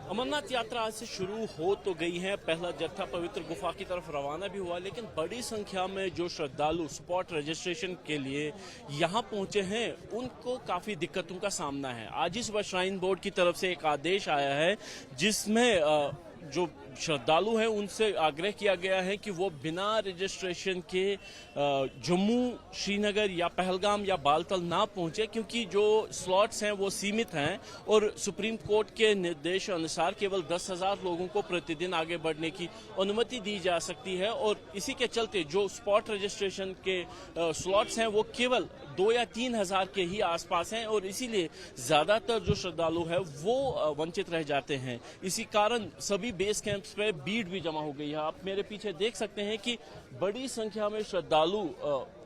अमरनाथ यात्रा आज से शुरू हो तो गई है। पहला जत्था पवित्र गुफा की तरफ रवाना भी हुआ, लेकिन बड़ी संख्या में जो श्रद्धालु स्पॉट रजिस्ट्रेशन के लिए यहां पहुंचे हैं उनको काफी दिक्कतों का सामना है। आज इस बार श्राइन बोर्ड की तरफ से एक आदेश आया है जिसमें जो श्रद्धालु हैं उनसे आग्रह किया गया है कि वो बिना रजिस्ट्रेशन के जम्मू, श्रीनगर या पहलगाम या बालतल ना पहुंचे, क्योंकि जो स्लॉट्स हैं वो सीमित हैं और सुप्रीम कोर्ट के निर्देश अनुसार केवल 10,000 लोगों को प्रतिदिन आगे बढ़ने की अनुमति दी जा सकती है। और इसी के चलते जो स्पॉट रजिस्ट्रेशन के स्लॉट्स हैं वो केवल 2 या 3,000 के ही आसपास हैं और इसीलिए ज्यादातर जो श्रद्धालु है वो वंचित रह जाते हैं। इसी कारण सभी बेस कैंप्स पे भीड़ भी जमा हो गई है। आप मेरे पीछे देख सकते हैं कि बड़ी संख्या में श्रद्धालु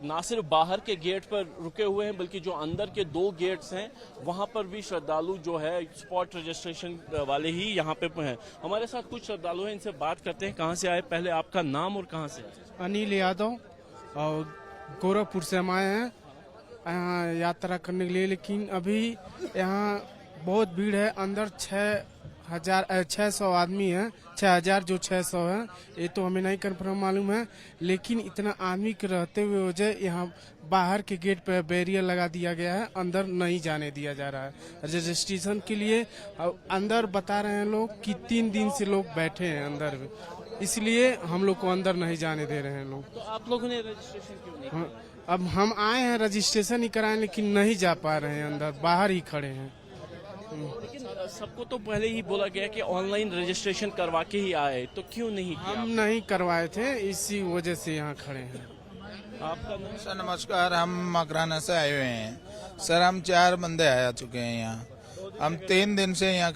ना सिर्फ बाहर के गेट पर रुके हुए हैं बल्कि जो अंदर के 2 गेट्स हैं वहां पर भी श्रद्धालु जो है स्पॉट रजिस्ट्रेशन वाले ही यहाँ पे हैं। हमारे साथ कुछ श्रद्धालु हैं, इनसे बात करते हैं। कहाँ से आए, पहले आपका नाम और कहाँ से? अनिल यादव और गोरखपुर से हम आए हैं यहाँ यात्रा करने के लिए, लेकिन अभी यहाँ बहुत भीड़ है। अंदर 600 आदमी है, 6,000 जो 600 है ये तो हमें नहीं कंफर्म मालूम है, लेकिन इतना आदमी के रहते हुए वजह यहाँ बाहर के गेट पर बैरियर लगा दिया गया है, अंदर नहीं जाने दिया जा रहा है रजिस्ट्रेशन के लिए। अंदर बता रहे हैं लोग कि 3 दिन से लोग बैठे हैं अंदर, इसलिए हम लोग को अंदर नहीं जाने दे रहे हैं लोग। तो आप लोगों ने रजिस्ट्रेशन क्यों नहीं किया? अब हम आए हैं रजिस्ट्रेशन ही कराएं, लेकिन नहीं जा पा रहे हैं अंदर, बाहर ही खड़े हैं। लेकिन सबको तो पहले ही बोला गया कि ऑनलाइन रजिस्ट्रेशन करवा के ही आए, तो क्यों नहीं किया? हम नहीं करवाए थे, इसी वजह से यहाँ खड़े हैं। आपका नाम? सर नमस्कार, हम मकराना से आए हुए हैं। सर हम 4 बंदे आ चुके हैं यहाँ। हम 3 दिन से यहाँ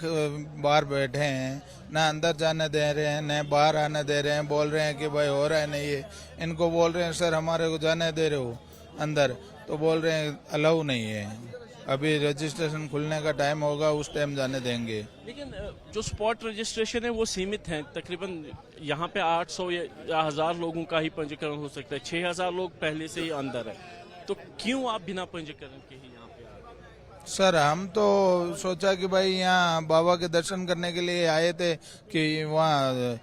बाहर बैठे हैं, ना अंदर जाने दे रहे हैं न बाहर आने दे रहे हैं। बोल रहे हैं कि भाई हो रहा है नहीं है, इनको बोल रहे हैं सर हमारे को जाने दे रहे हो अंदर, तो बोल रहे हैं अलाउ नहीं है, अभी रजिस्ट्रेशन खुलने का टाइम होगा उस टाइम जाने देंगे। लेकिन जो स्पॉट रजिस्ट्रेशन है वो सीमित है, तकरीबन यहाँ पे 800 या 1000 लोगों का ही पंजीकरण हो सकता है। 6,000 लोग पहले से ही अंदर है, तो क्यों आप बिना पंजीकरण के ही यहाँ पे आ गए? सर हम तो सोचा कि भाई यहाँ बाबा के दर्शन करने के लिए आए थे कि वहाँ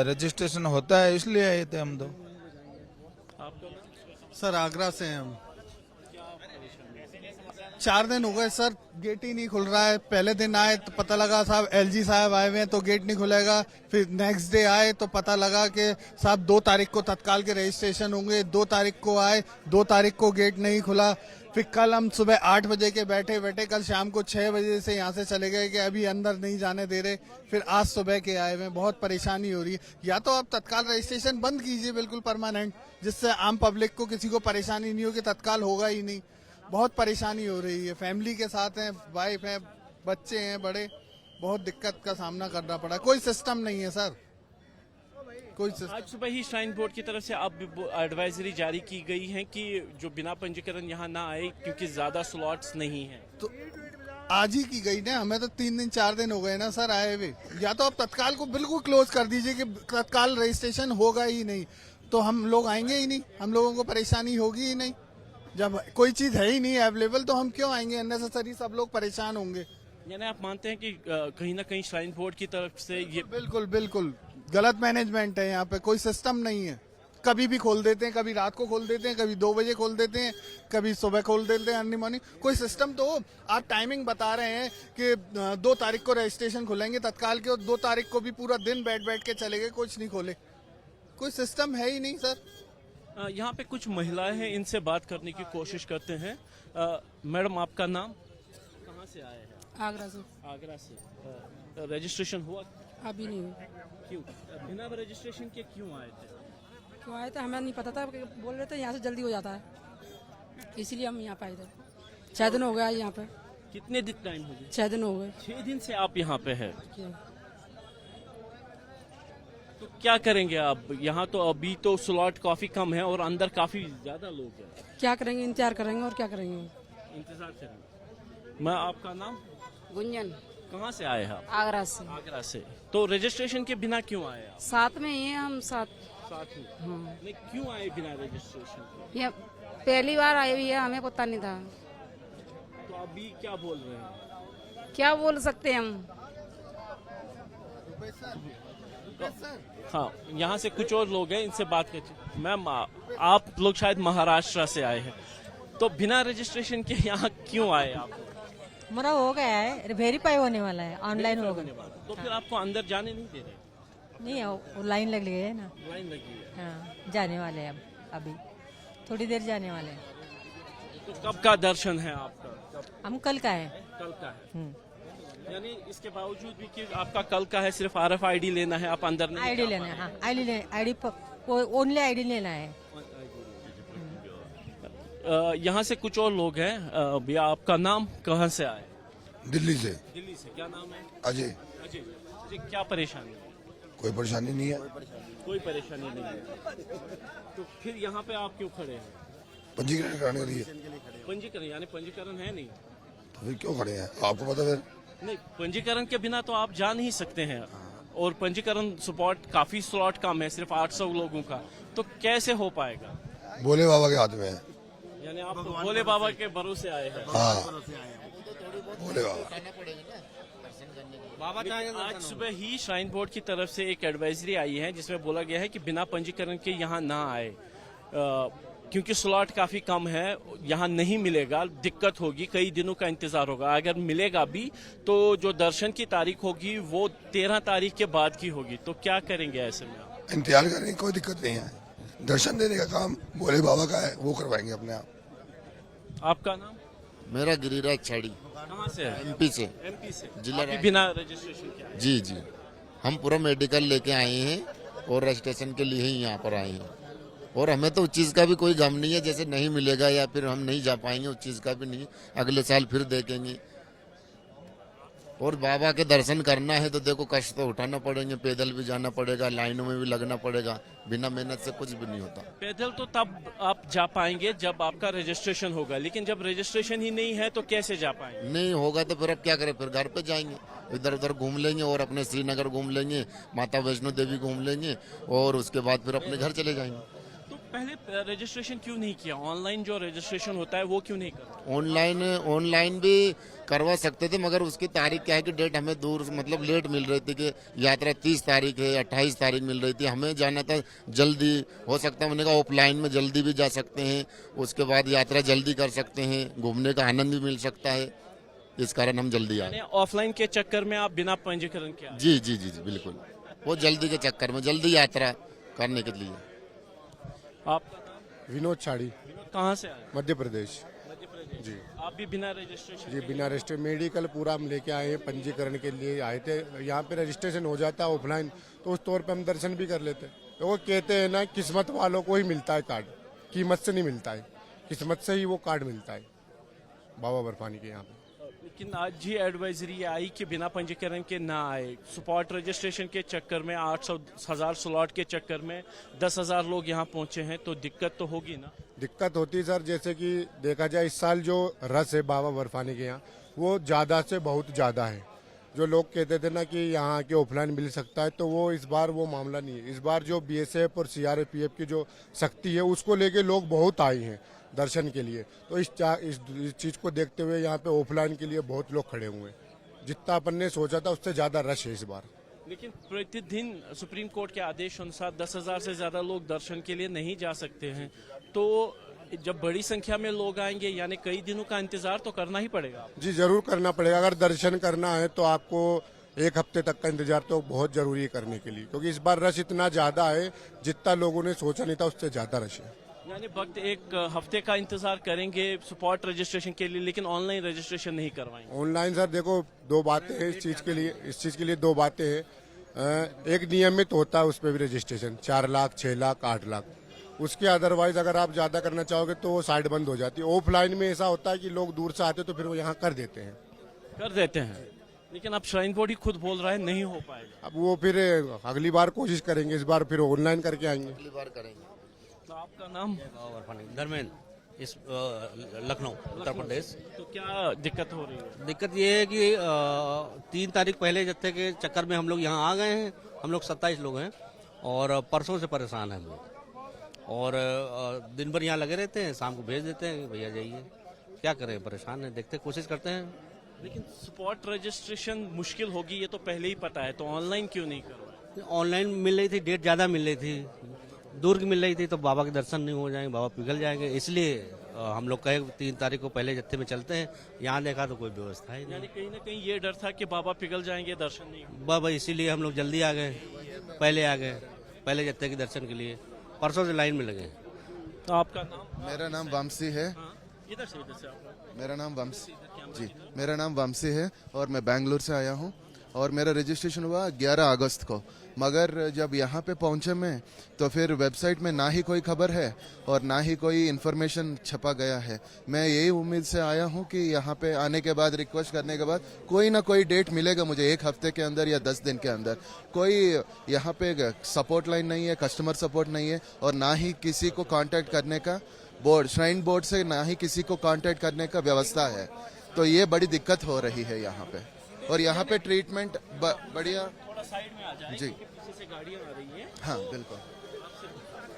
रजिस्ट्रेशन होता है, इसलिए आए थे हम तो। आपका नाम? सर आगरा से हैं हम। 4 दिन हो गए सर, गेट ही नहीं खुल रहा है। पहले दिन आए तो पता लगा साहब एलजी साहब आए हुए हैं तो गेट नहीं खुलेगा। फिर नेक्स्ट डे आए तो पता लगा कि साहब 2 तारीख को तत्काल के रजिस्ट्रेशन होंगे। 2 तारीख को आए, 2 तारीख को गेट नहीं खुला। फिर कल हम सुबह 8 बजे के बैठे कल शाम को 6 बजे से यहाँ से चले गए कि अभी अंदर नहीं जाने दे रहे। फिर आज सुबह के आए हुए, बहुत परेशानी हो रही है। या तो आप तत्काल रजिस्ट्रेशन बंद कीजिए बिल्कुल परमानेंट, जिससे आम पब्लिक को किसी को परेशानी नहीं हो कि तत्काल होगा ही नहीं। बहुत परेशानी हो रही है, फैमिली के साथ हैं, वाइफ है, बच्चे हैं बड़े, बहुत दिक्कत का सामना करना पड़ा। कोई सिस्टम नहीं है सर, कोई सिस्टम। आज सुबह ही श्राइन बोर्ड की तरफ से अब एडवाइजरी जारी की गई है कि जो बिना पंजीकरण यहाँ ना आए, क्योंकि ज्यादा स्लॉट्स नहीं है। तो आज ही की गई ना, हमें तो 3 दिन 4 दिन हो गए ना सर आए हुए। या तो आप तत्काल को बिल्कुल क्लोज कर दीजिए कि तत्काल रजिस्ट्रेशन होगा ही नहीं, तो हम लोग आएंगे ही नहीं, हम लोगों को परेशानी होगी ही नहीं। जब कोई चीज है ही नहीं अवेलेबल तो हम क्यों आएंगे, अननेसेसरी सब लोग परेशान होंगे। यानी आप मानते हैं कि कहीं ना कहीं श्राइन बोर्ड की तरफ से ये बिल्कुल बिल्कुल गलत मैनेजमेंट है, यहाँ पे कोई सिस्टम नहीं है। कभी भी खोल देते हैं, कभी रात को खोल देते हैं, कभी 2 बजे खोल देते हैं, कभी सुबह खोल देते हैं अर्ली मॉर्निंग। कोई सिस्टम तो हो। आप टाइमिंग बता रहे हैं कि 2 तारीख को रजिस्ट्रेशन खुलेंगे तत्काल के, और 2 तारीख को भी पूरा दिन बैठ के चले गए, कुछ नहीं खोले। कोई सिस्टम है ही नहीं सर। यहाँ पे कुछ महिलाएं हैं, इनसे बात करने की कोशिश करते हैं। मैडम आपका नाम? कहाँ से आए हैं? आगरा से। आगरा से। रजिस्ट्रेशन हुआ? अभी नहीं हुई। क्यों बिना रजिस्ट्रेशन के क्यों आए थे? क्यों आए थे हमें नहीं पता था, बोल रहे थे यहाँ से जल्दी हो जाता है, इसीलिए हम यहाँ पे आए थे। 6 दिन हो गया यहाँ पे। कितने दिन टाइम हो गया? 6 दिन हो गए। 6 दिन से आप यहाँ पे हैं, तो क्या करेंगे आप? यहाँ तो अभी तो स्लॉट काफी कम है और अंदर काफी ज्यादा लोग हैं। क्या करेंगे, इंतजार करेंगे और क्या करेंगे। इंतजार करेंगे। मैं आपका नाम? गुंजन। कहाँ से आए हैं आप? आगरा से। आगरा से। तो रजिस्ट्रेशन के बिना क्यों आए आप? साथ में ही हैं हम, साथ में? हाँ। नहीं, क्यों आए बिना रजिस्ट्रेशन के? ये पहली बार आई हुई है, हमें पता नहीं था। तो अभी क्या बोल रहे हैं? क्या बोल सकते हैं हम। हाँ, यहाँ से कुछ और लोग हैं, इनसे बात करते। मैम, आप लोग शायद महाराष्ट्र से आए हैं, तो बिना रजिस्ट्रेशन के यहाँ क्यों आए आप? हमारा हो गया है, वेरीफाई होने वाला है, ऑनलाइन हो गया। तो फिर आपको अंदर जाने नहीं दे रहे? नहीं, वो लाइन लग गई है ना। लाइन लगी है। हाँ, जाने वाले हैं अभी थोड़ी देर जाने वाले हैं। तो कब का दर्शन है आपका? हम कल का है। कल का है। यानी इसके बावजूद भी कि आपका कल का है, सिर्फ RFID लेना है, आप अंदर नहीं आईडी जा लेना पाए। है। हाँ, आईडी ओनली आईडी लेना है। यहाँ से कुछ और लोग हैं। भैया, आपका नाम, कहाँ से आए? दिल्ली से। दिल्ली से। क्या नाम है? अजय। अजय जी, क्या परेशानी है? कोई परेशानी नहीं है। कोई परेशानी नहीं है। तो फिर यहाँ पे आप क्यों खड़े हैं? पंजीकरण कराने के लिए। पंजीकरण, यानी पंजीकरण है नहीं? तो फिर क्यों खड़े हैं आपको पता? फिर नहीं, पंजीकरण के बिना तो आप जा नहीं सकते हैं। और पंजीकरण स्पॉट काफी स्लॉट कम है, सिर्फ 800 लोगों का, तो कैसे हो पाएगा? भोले बाबा के हाथ में है। यानी आप भोले बाबा के भरोसे आए हैं। हाँ, भोले बाबा। आज सुबह ही श्राइन बोर्ड की तरफ से एक एडवाइजरी आई है जिसमें बोला गया है कि बिना पंजीकरण के यहाँ ना आए, क्योंकि स्लॉट काफी कम है, यहाँ नहीं मिलेगा, दिक्कत होगी, कई दिनों का इंतजार होगा। अगर मिलेगा भी तो जो दर्शन की तारीख होगी वो 13 तारीख के बाद की होगी। तो क्या करेंगे ऐसे में आप? इंतजार करेंगे, कोई दिक्कत नहीं है। दर्शन देने का काम भोले बाबा का है, वो करवाएंगे अपने आप। आपका नाम? मेरा गिरिराज छाड़ी, कहाँ से है? MP से। MP से। जिला आप भी बिना रजिस्ट्रेशन के आए? जी जी, हम पूरा मेडिकल लेके आए हैं और रजिस्ट्रेशन के लिए ही यहाँ पर आए हैं। और हमें तो उस चीज़ का भी कोई गम नहीं है, जैसे नहीं मिलेगा या फिर हम नहीं जा पाएंगे, उस चीज़ का भी नहीं। अगले साल फिर देखेंगे। और बाबा के दर्शन करना है तो देखो, कष्ट तो उठाना पड़ेंगे, पैदल भी जाना पड़ेगा, लाइनों में भी लगना पड़ेगा। बिना मेहनत से कुछ भी नहीं होता। पैदल तो तब आप जा पाएंगे जब आपका रजिस्ट्रेशन होगा, लेकिन जब रजिस्ट्रेशन ही नहीं है तो कैसे जा पाएंगे? नहीं होगा तो फिर अब क्या करें, फिर घर पे जाएंगे, इधर उधर घूम लेंगे और अपने श्रीनगर घूम लेंगे, माता वैष्णो देवी घूम लेंगे और उसके बाद फिर अपने घर चले जाएंगे। तो पहले रजिस्ट्रेशन क्यों नहीं किया? ऑनलाइन जो रजिस्ट्रेशन होता है वो क्यों नहीं करता? ऑनलाइन भी करवा सकते थे, मगर उसकी तारीख क्या है कि डेट हमें दूर मतलब लेट मिल रही थी कि यात्रा 30 तारीख है, 28 तारीख मिल रही थी। हमें जाना था जल्दी, हो सकता है, मैंने कहा ऑफलाइन में जल्दी भी जा सकते हैं, उसके बाद यात्रा जल्दी कर सकते हैं, घूमने का आनंद भी मिल सकता है। इस कारण हम जल्दी आए। ऑफलाइन के चक्कर में आप बिना पंजीकरण के आए? जी जी जी जी, बिल्कुल, वो जल्दी के चक्कर में, जल्दी यात्रा करने के लिए। आप विनोद छाड़ी, कहाँ से आए? मध्य प्रदेश। मध्य प्रदेश। जी। आप भी बिना रजिस्ट्रेशन जी, के? बिना रजिस्ट्रेशन मेडिकल पूरा हम लेके आए हैं, पंजीकरण के लिए आए थे। यहाँ पे रजिस्ट्रेशन हो जाता है ऑफलाइन, तो उस तौर पे हम दर्शन भी कर लेते हैं। तो वो कहते हैं ना, किस्मत वालों को ही मिलता है कार्ड, कीमत से नहीं मिलता है, किस्मत से ही वो कार्ड मिलता है बाबा बर्फानी के यहाँ पे। लेकिन आज ही एडवाइजरी आई कि बिना पंजीकरण के ना आए। स्पॉट रजिस्ट्रेशन के चक्कर में 800,000 स्लॉट के चक्कर में 10,000 लोग यहाँ पहुंचे हैं, तो दिक्कत तो होगी ना? दिक्कत होती है सर, जैसे कि देखा जाए इस साल जो रस है बाबा बर्फानी के यहाँ, वो ज़्यादा से बहुत ज़्यादा है। जो लोग कहते थे ना कि यहाँ के ऑफलाइन मिल सकता है, तो वो इस बार वो मामला नहीं है। इस बार जो BSF और CRPF की जो शक्ति है, उसको लेके लोग बहुत आए हैं दर्शन के लिए। तो इस चीज़ को देखते हुए यहाँ पे ऑफलाइन के लिए बहुत लोग खड़े हुए हैं। जितना अपन ने सोचा था उससे ज़्यादा रश है इस बार। लेकिन प्रतिदिन सुप्रीम कोर्ट के आदेश अनुसार 10,000 से ज्यादा लोग दर्शन के लिए नहीं जा सकते हैं, तो जब बड़ी संख्या में लोग आएंगे, यानी कई दिनों का इंतजार तो करना ही पड़ेगा। जी, जरूर करना पड़ेगा। अगर दर्शन करना है तो आपको 1 हफ्ते तक का इंतजार तो बहुत जरूरी है करने के लिए, क्योंकि इस बार रश इतना ज्यादा है, जितना लोगों ने सोचा नहीं था उससे ज्यादा रश है। यानी वक्त 1 हफ्ते का इंतजार करेंगे स्पॉट रजिस्ट्रेशन के लिए, लेकिन ऑनलाइन रजिस्ट्रेशन नहीं करवाएंगे? ऑनलाइन सर देखो, 2 बातें हैं इस चीज के लिए 2 बातें हैं। एक नियमित होता है उस पर भी रजिस्ट्रेशन, 4 लाख, 6 लाख, 8 लाख। उसके अदरवाइज अगर आप ज्यादा करना चाहोगे तो वो साइड बंद हो जाती है। ऑफलाइन में ऐसा होता है कि लोग दूर से आते तो फिर वो यहाँ कर देते हैं। लेकिन अब श्राइन बोर्ड ही खुद बोल रहा है नहीं हो पाएगा। अब वो फिर अगली बार कोशिश करेंगे, इस बार फिर ऑनलाइन करके आएंगे। अगली बार करेंगे। तो आपका नाम? धर्मेंद्र, इस लखनऊ, उत्तर प्रदेश। तो क्या दिक्कत हो रही है? दिक्कत ये है कि 3 तारीख पहले जत्थे के चक्कर में हम लोग यहाँ आ गए हैं। हम लोग 27 लोग हैं और परसों से परेशान हैं हम लोग। और दिन भर यहाँ लगे रहते हैं, शाम को भेज देते हैं, भैया जाइए। क्या करें, परेशान हैं, देखते कोशिश करते हैं। लेकिन स्पॉट रजिस्ट्रेशन मुश्किल होगी ये तो पहले ही पता है, तो ऑनलाइन क्यों नहीं करवाया? ऑनलाइन मिल रही थी, डेट ज़्यादा मिल रही थी, दूर की मिल रही थी, तो बाबा के दर्शन नहीं हो जाएंगे, बाबा पिघल जाएंगे, इसलिए हम लोग कहे 3 तारीख को पहले जत्थे में चलते हैं। यहाँ देखा तो कोई व्यवस्था ही नहीं। यानी कहीं ना कहीं ये डर था कि बाबा पिघल जाएंगे, दर्शन नहीं होंगे। बाबा इसीलिए हम लोग जल्दी आ गए, पहले आ गए, पहले जत्थे के दर्शन के लिए परसों से लाइन में लगे। तो आपका नाम? मेरा नाम वंशी है। इधर से आप। मेरा नाम वंशी जी, मेरा नाम वंशी है और मैं बेंगलुरु से आया हूँ और मेरा रजिस्ट्रेशन हुआ 11 अगस्त को। मगर जब यहाँ पे पहुँचे मैं तो फिर वेबसाइट में ना ही कोई खबर है और ना ही कोई इन्फॉर्मेशन छपा गया है। मैं यही उम्मीद से आया हूँ कि यहाँ पे आने के बाद, रिक्वेस्ट करने के बाद कोई ना कोई डेट मिलेगा मुझे 1 हफ्ते के अंदर या 10 दिन के अंदर। कोई यहाँ पे सपोर्ट लाइन नहीं है, कस्टमर सपोर्ट नहीं है और ना ही किसी को कॉन्टैक्ट करने का बोर्ड, श्राइन बोर्ड से ना ही किसी को कॉन्टैक्ट करने का व्यवस्था है। तो ये बड़ी दिक्कत हो रही है यहाँ पे। और यहाँ पे ट्रीटमेंट बढ़िया। थोड़ा साइड में आ जाए जी, पीछे से गाड़ियाँ आ रही हैं। हाँ बिल्कुल।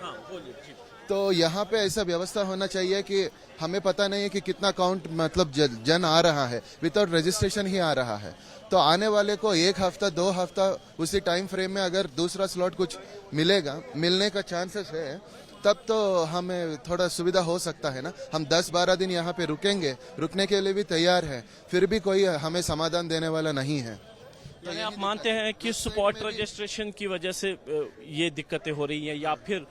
हाँ बोलिए जी। तो यहाँ पे ऐसा व्यवस्था होना चाहिए कि हमें पता नहीं है कि कितना काउंट मतलब जन आ रहा है, विदाउट रजिस्ट्रेशन ही आ रहा है। तो आने वाले को 1 हफ्ता 2 हफ्ता उसी टाइम फ्रेम में अगर दूसरा स्लॉट कुछ मिलेगा, मिलने का चांसेस है, तब तो हमें थोड़ा सुविधा हो सकता है ना। हम 10-12 दिन यहाँ पे रुकेंगे, रुकने के लिए भी तैयार है, फिर भी कोई हमें समाधान देने वाला नहीं है। यानी आप मानते हैं कि स्पॉट रजिस्ट्रेशन की वजह से ये दिक्कतें हो रही हैं या फिर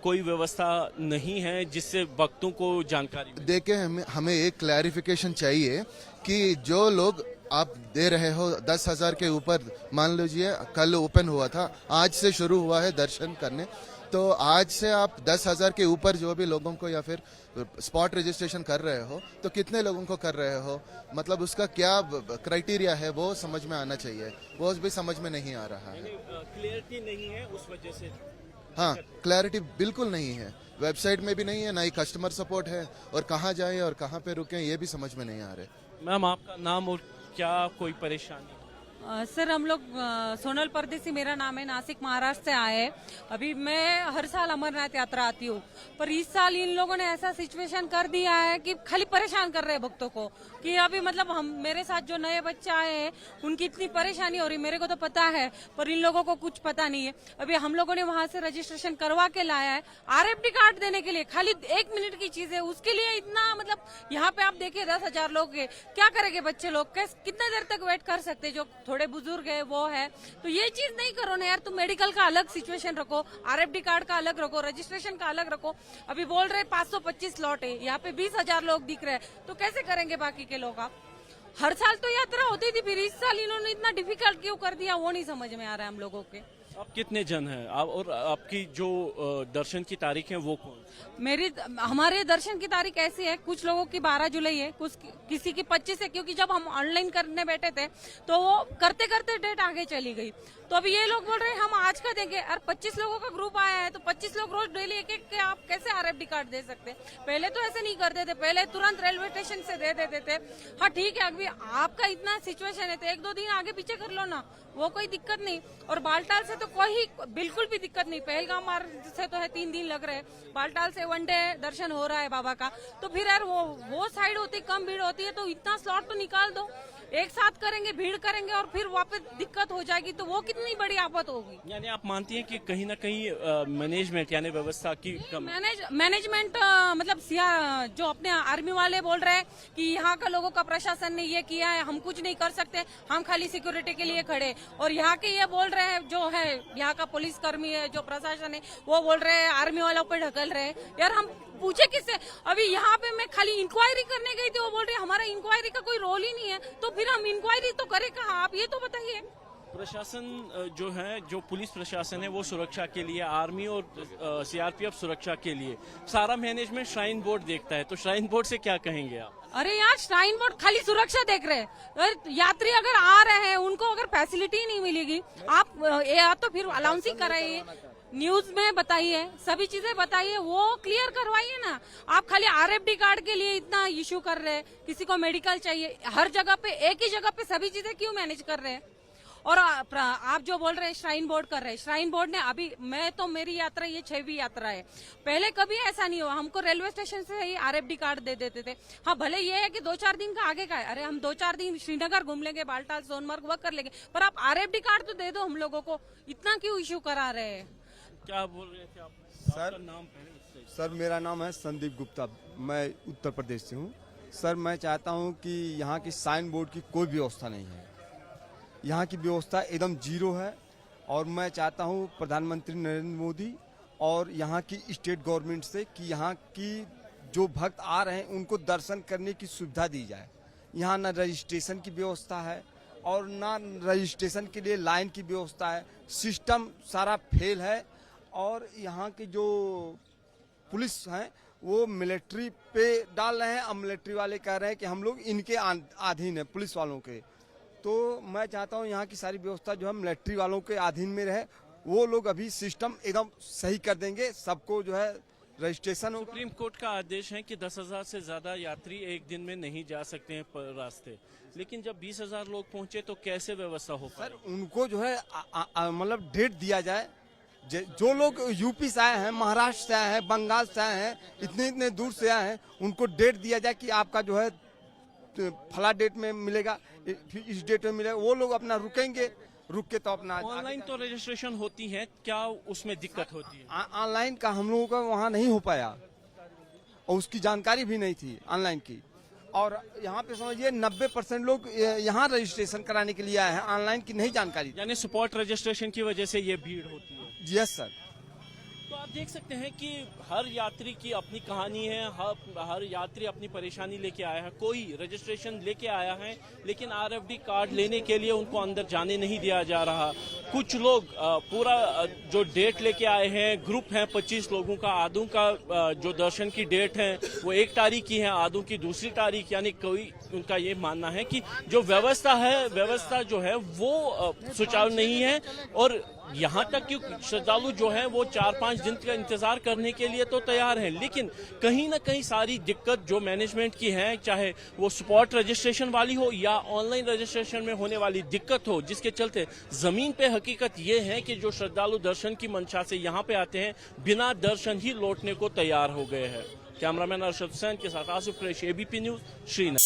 कोई व्यवस्था नहीं है जिससे भक्तों को जानकारी मिले? देखिए, हमें एक क्लैरिफिकेशन चाहिए कि जो लोग आप दे रहे हो 10,000 के ऊपर, मान लीजिए कल ओपन हुआ था, आज से शुरू हुआ है दर्शन करने, तो आज से आप 10,000 के ऊपर जो भी लोगों को या फिर स्पॉट रजिस्ट्रेशन कर रहे हो, तो कितने लोगों को कर रहे हो, मतलब उसका क्या क्राइटेरिया है वो समझ में आना चाहिए। वो भी समझ में नहीं आ रहा है। क्लियरिटी नहीं है उस वजह से। हाँ, क्लैरिटी बिल्कुल नहीं है, वेबसाइट में भी नहीं है, ना ही कस्टमर सपोर्ट है, और कहाँ जाएं और कहाँ पे रुकें ये भी समझ में नहीं आ रहे। मैम आपका नाम और क्या कोई परेशानी? सर हम लोग सोनल परदेसी मेरा नाम है, नासिक महाराष्ट्र से आए हैं। अभी मैं हर साल अमरनाथ यात्रा आती हूँ, पर इस साल इन लोगों ने ऐसा सिचुएशन कर दिया है कि खाली परेशान कर रहे हैं भक्तों को कि अभी मतलब हम मेरे साथ जो नए बच्चे आए हैं उनकी इतनी परेशानी हो रही, मेरे को तो पता है पर इन लोगों को कुछ पता नहीं है। अभी हम लोगों ने वहां से रजिस्ट्रेशन करवा के लाया है, RFD कार्ड देने के लिए, खाली 1 मिनट की चीज है, उसके लिए इतना मतलब यहाँ पे आप देखिए 10,000 लोग है, क्या करेंगे बच्चे लोग, कितने देर तक वेट कर सकते, जो थोड़े बुजुर्ग है वो है। तो ये चीज नहीं करो ना यार, तुम मेडिकल का अलग सिचुएशन रखो, RFD कार्ड का अलग रखो, रजिस्ट्रेशन का अलग रखो। अभी बोल रहे 525 स्लॉट है, यहाँ पे 20,000 लोग दिख रहे हैं, तो कैसे करेंगे बाकी के लोग? आप हर साल तो यात्रा होती थी, फिर इस साल इन्होंने इतना डिफिकल्ट क्यों कर दिया वो नहीं समझ में आ रहा है हम लोगों के। आप कितने जन हैं आप, और आपकी जो दर्शन की तारीख है वो कौन? हमारे दर्शन की तारीख ऐसी है, कुछ लोगों की 12 जुलाई है, कुछ किसी की 25 है, क्योंकि जब हम ऑनलाइन करने बैठे थे तो वो करते करते डेट आगे चली गई। तो अभी ये लोग बोल रहे हैं हम आज का देंगे, और 25 लोगों का ग्रुप आया है तो 25 लोग रोज डेली एक आप कैसे RFD कार्ड दे सकते? पहले तो ऐसे नहीं करते थे, पहले तुरंत रेलवे स्टेशन से दे देते थे। हाँ ठीक है, अभी आपका इतना सिचुएशन है तो 1-2 दिन आगे पीछे कर लो ना, वो कोई दिक्कत नहीं। और बालटाल से तो कोई बिल्कुल भी दिक्कत नहीं, पहलगाम मार्ग से तो है 3 दिन लग रहे हैं, बालटाल से 1 डे दर्शन हो रहा है बाबा का। तो फिर यार वो साइड होती, कम भीड़ होती है, तो इतना स्लॉट तो निकाल दो। एक साथ करेंगे, भीड़ करेंगे और फिर वापस दिक्कत हो जाएगी, तो वो कितनी बड़ी आफत होगी। यानी आप मानती हैं कि कहीं ना कहीं मैनेजमेंट यानी व्यवस्था की कम? मैनेजमेंट मतलब जो अपने आर्मी वाले बोल रहे हैं कि यहाँ का लोगों का प्रशासन ने ये किया है, हम कुछ नहीं कर सकते, हम खाली सिक्योरिटी के लिए खड़े। और यहाँ के ये बोल रहे हैं, जो है यहाँ का पुलिस कर्मी है, जो प्रशासन है, वो बोल रहे हैं आर्मी वालों पर ढकल रहे हैं। यार हम पूछे किससे? अभी यहाँ पे मैं खाली इंक्वायरी करने गई थी, वो बोल रहे हैं हमारा इंक्वायरी का कोई रोल ही नहीं है, तो फिर हम इंक्वायरी तो करें कहाँ? आप ये तो बताइए। प्रशासन जो है, जो पुलिस प्रशासन है वो सुरक्षा के लिए, आर्मी और CRPF सुरक्षा के लिए, सारा मैनेजमेंट श्राइन बोर्ड देखता है, तो श्राइन बोर्ड से क्या कहेंगे आप? अरे यार, श्राइन बोर्ड खाली सुरक्षा देख रहे हैं, यात्री अगर आ रहे हैं उनको अगर फैसिलिटी नहीं मिलेगी, आप या तो फिर अनाउंसिंग कराइए, न्यूज में बताइए, सभी चीजें बताइए, वो क्लियर करवाइए ना। आप खाली RFD कार्ड के लिए इतना इश्यू कर रहे हैं, किसी को मेडिकल चाहिए, हर जगह पे एक ही जगह पे सभी चीजें क्यों मैनेज कर रहे हैं? और आप जो बोल रहे हैं श्राइन बोर्ड कर रहे हैं, श्राइन बोर्ड ने अभी मेरी यात्रा ये 6वीं यात्रा है, पहले कभी ऐसा नहीं हुआ। हमको रेलवे स्टेशन से ही RFD कार्ड दे देते थे। हाँ भले ये है कि 2-4 दिन का आगे का है, अरे हम 2-4 दिन श्रीनगर घूम लेंगे, बालटाल सोनमर्ग वह कर लेंगे, पर आप RFD कार्ड तो दे दो हम लोगों को, इतना क्यों इश्यू करा रहे हैं? क्या बोल रहे थे आप? सर नाम सर मेरा नाम है संदीप गुप्ता, मैं उत्तर प्रदेश से हूँ। सर मैं चाहता हूँ कि यहाँ की साइन बोर्ड की कोई व्यवस्था नहीं है, यहाँ की व्यवस्था एकदम जीरो है। और मैं चाहता हूँ प्रधानमंत्री नरेंद्र मोदी और यहाँ की स्टेट गवर्नमेंट से कि यहाँ की जो भक्त आ रहे हैं उनको दर्शन करने की सुविधा दी जाए। यहाँ ना रजिस्ट्रेशन की व्यवस्था है और ना रजिस्ट्रेशन के लिए लाइन की व्यवस्था है, सिस्टम सारा फेल है। और यहाँ की जो पुलिस हैं वो मिलिट्री पे डाल रहे हैं, अब मिलिट्री वाले कह रहे हैं कि हम लोग इनके अधीन है, पुलिस वालों के। तो मैं चाहता हूँ यहाँ की सारी व्यवस्था जो है मिलिट्री वालों के अधीन में रहे, वो लोग अभी सिस्टम एकदम सही कर देंगे, सबको जो है रजिस्ट्रेशन होगा। सुप्रीम कोर्ट का आदेश है कि 10,000 से ज्यादा यात्री एक दिन में नहीं जा सकते हैं रास्ते, लेकिन जब 20,000 लोग पहुंचे तो कैसे व्यवस्था हो पाए? सर उनको जो है मतलब डेट दिया जाए। जो लोग यूपी से आए हैं, महाराष्ट्र से आए हैं, बंगाल से आए हैं, इतने दूर से आए हैं, उनको डेट दिया जाए कि आपका जो है फला डेट में मिलेगा, फिर इस डेट में मिलेगा। वो लोग अपना रुकेंगे, रुक के तो अपना ऑनलाइन तो रजिस्ट्रेशन होती है, क्या उसमें दिक्कत होती है? ऑनलाइन का हम लोगों का वहाँ नहीं हो पाया और उसकी जानकारी भी नहीं थी ऑनलाइन की। और यहाँ पे समझिए 90% लोग यहाँ रजिस्ट्रेशन कराने के लिए आए हैं, ऑनलाइन की नहीं जानकारी। यानी स्पॉट रजिस्ट्रेशन की वजह से ये भीड़ होती है। Yes sir. तो आप देख सकते हैं कि हर यात्री की अपनी कहानी है, हर यात्री अपनी परेशानी लेके आया है। कोई रजिस्ट्रेशन लेके आया है लेकिन RFD कार्ड लेने के लिए उनको अंदर जाने नहीं दिया जा रहा। कुछ लोग पूरा जो डेट लेके आए हैं, ग्रुप है 25 लोगों का, आधों का जो दर्शन की डेट है वो 1 तारीख की है, आधों की दूसरी तारीख। यानी कोई उनका ये मानना है कि जो व्यवस्था जो है वो सुचारू नहीं है। और यहाँ तक कि श्रद्धालु जो है वो 4-5 दिन का इंतजार करने के लिए तो तैयार हैं, लेकिन कहीं ना कहीं सारी दिक्कत जो मैनेजमेंट की है, चाहे वो स्पॉट रजिस्ट्रेशन वाली हो या ऑनलाइन रजिस्ट्रेशन में होने वाली दिक्कत हो, जिसके चलते जमीन पे हकीकत ये है कि जो श्रद्धालु दर्शन की मंशा से यहाँ पे आते हैं बिना दर्शन ही लौटने को तैयार हो गए हैं। कैमरामैन अरशद हुसैन के साथ आसिफ कुरैशी, ABP न्यूज, श्रीनगर।